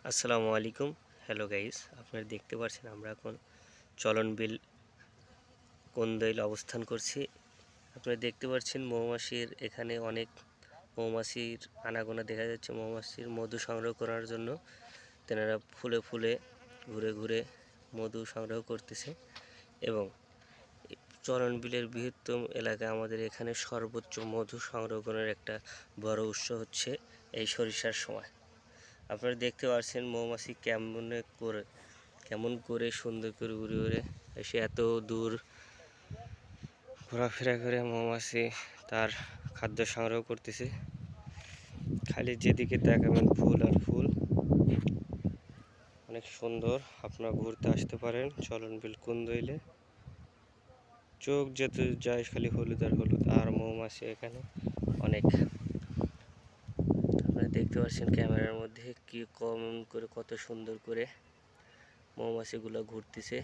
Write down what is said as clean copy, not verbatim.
আসসালামু আলাইকুম। Hello guys, আপনারা দেখতে পাচ্ছেন আমরা এখন চলনবিল কোন্দইল অবস্থান করছি। আপনারা দেখতে পাচ্ছেন মৌমাছির এখানে অনেক মৌমাছির আনাগোনা দেখা যাচ্ছে। মৌমাছির মধু সংগ্রহ করার জন্য তেনারা ফুলে ফুলে ঘুরে ঘুরে মধু সংগ্রহ করতেছে। এবং চলনবিলের বৃহত্তম এলাকায় আমাদের এখানে সর্বোচ্চ মধু সংরক্ষণের একটা বড় উৎস হচ্ছে এই সরিষার সময়। আপনারা দেখতে পাচ্ছেন মৌমাছি কেমন করে সুন্দর করে উড়ে উড়ে এসে এত দূর ঘোরাফেরা করে মৌমাছি তার খাদ্য সংগ্রহ করতেছে। খালি যেদিকে তাকাবেন ফুল আর ফুল, অনেক সুন্দর। আপনারা ঘুরতে আসতে পারেন চলনবিল কোন্দইলে। চোখ যেতে যায় খালি হলুদ আর হলুদ, আর মৌমাছি এখানে অনেক। আপনারা দেখতে পাচ্ছেন ক্যামেরার মধ্যে কি কত সুন্দর করে মৌমাছিগুলো ঘুরতেছে।